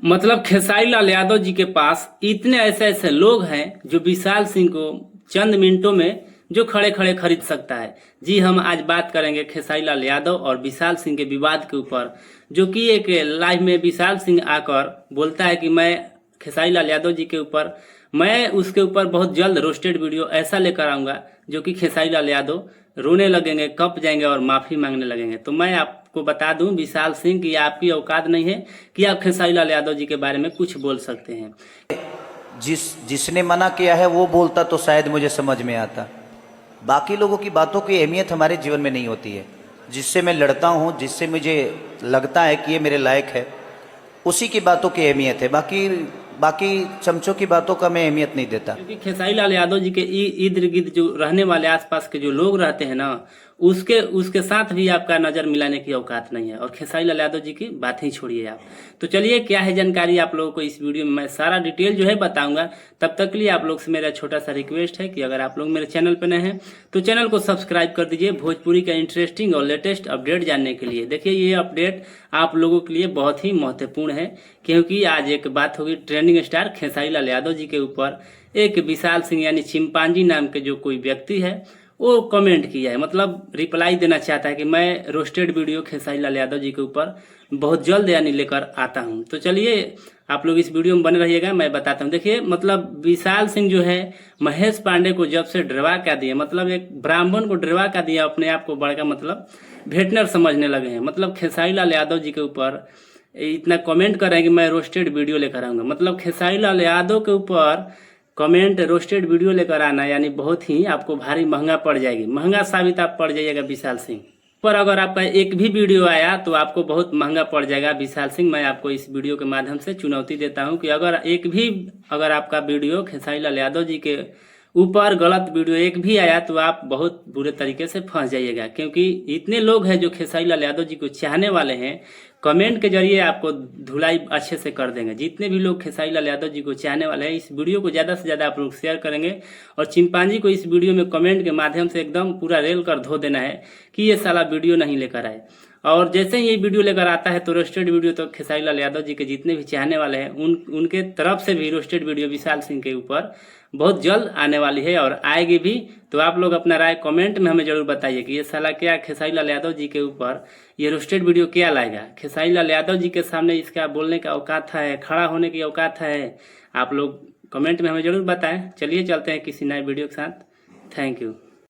मतलब खेसारी लाल यादव जी के पास इतने ऐसे ऐसे लोग हैं जो विशाल सिंह को चंद मिनटों में जो खड़े खड़े खरीद सकता है। जी हम आज बात करेंगे खेसारी लाल यादव और विशाल सिंह के विवाद के ऊपर, जो कि एक लाइव में विशाल सिंह आकर बोलता है कि मैं खेसारी लाल यादव जी के ऊपर उसके ऊपर बहुत जल्द रोस्टेड वीडियो ऐसा लेकर आऊंगा जो कि खेसारी लाल यादव रोने लगेंगे, कप जाएंगे और माफी मांगने लगेंगे। तो मैं आपको बता दूं विशाल सिंह की आपकी औकात नहीं है कि आप खेसारी लाल यादव जी के बारे में कुछ बोल सकते हैं। जिसने मना किया है वो बोलता तो शायद मुझे समझ में आता। बाकी लोगों की बातों की अहमियत हमारे जीवन में नहीं होती है। जिससे मैं लड़ता हूँ, जिससे मुझे लगता है कि ये मेरे लायक है, उसी की बातों की अहमियत है। बाकी चमचों की बातों का मैं अहमियत नहीं देता। क्योंकि खेसारी लाल यादव जी के इर्द गिर्द जो रहने वाले आसपास के जो लोग रहते हैं ना, उसके साथ भी आपका नजर मिलाने की औकात नहीं है। और खेसारी लाल यादव जी की बात ही छोड़िए आप। तो चलिए, क्या है जानकारी आप लोगों को इस वीडियो में मैं सारा डिटेल जो है बताऊंगा। तब तक के लिए आप लोग से मेरा छोटा सा रिक्वेस्ट है कि अगर आप लोग मेरे चैनल पर नए हैं तो चैनल को सब्सक्राइब कर दीजिए भोजपुरी का इंटरेस्टिंग और लेटेस्ट अपडेट जानने के लिए। देखिए, ये अपडेट आप लोगों के लिए बहुत ही महत्वपूर्ण है, क्योंकि आज एक बात होगी ट्रेंडिंग स्टार खेसारी लाल यादव जी के ऊपर। एक विशाल सिंह यानी चिंपांजी नाम के जो कोई व्यक्ति है वो कमेंट किया है, मतलब रिप्लाई देना चाहता है कि मैं रोस्टेड वीडियो खेसारी लाल यादव जी के ऊपर बहुत जल्द यानी लेकर आता हूं। तो चलिए आप लोग इस वीडियो में बने रहिएगा, मैं बताता हूं। देखिए, मतलब विशाल सिंह जो है महेश पांडे को जब से डरवा कर दिया, मतलब एक ब्राह्मण को डरवा कर दिया, अपने आप को बड़का मतलब भेटनर समझने लगे हैं। मतलब खेसारी लाल यादव जी के ऊपर इतना कमेंट कर रहे हैं कि मैं रोस्टेड वीडियो लेकर आऊंगा। मतलब खेसारी लाल यादव के ऊपर कमेंट रोस्टेड वीडियो लेकर आना यानी बहुत ही आपको भारी महंगा पड़ जाएगी, महंगा साबित आप पड़ जाइएगा विशाल सिंह पर। अगर आपका एक भी वीडियो आया तो आपको बहुत महंगा पड़ जाएगा विशाल सिंह। मैं आपको इस वीडियो के माध्यम से चुनौती देता हूं कि अगर आपका वीडियो खेसारी लाल यादव जी के ऊपर गलत वीडियो एक भी आया तो आप बहुत बुरे तरीके से फंस जाइएगा। क्योंकि इतने लोग हैं जो खेसारी लाल यादव जी को चाहने वाले हैं, कमेंट के जरिए आपको धुलाई अच्छे से कर देंगे। जितने भी लोग खेसारी लाल यादव जी को चाहने वाले हैं, इस वीडियो को ज़्यादा से ज़्यादा आप लोग शेयर करेंगे और चिंपांजी को इस वीडियो में कमेंट के माध्यम से एकदम पूरा रेल कर धो देना है कि ये साला वीडियो नहीं लेकर आए। और जैसे ही ये वीडियो लेकर आता है तो रोस्टेड वीडियो तो खेसारी लाल यादव जी के जितने भी चाहने वाले हैं उनके तरफ से भी रोस्टेड वीडियो विशाल सिंह के ऊपर बहुत जल्द आने वाली है और आएगी भी। तो आप लोग अपना राय कमेंट में हमें जरूर बताइए कि ये साला क्या खेसारी लाल यादव जी के ऊपर ये रोस्टेड वीडियो क्या लाएगा। खेसारी लाल यादव जी के सामने इसका बोलने का औकात है, खड़ा होने की औकात है? आप लोग कमेंट में हमें जरूर बताएं। चलिए चलते हैं किसी नए वीडियो के साथ। Thank you.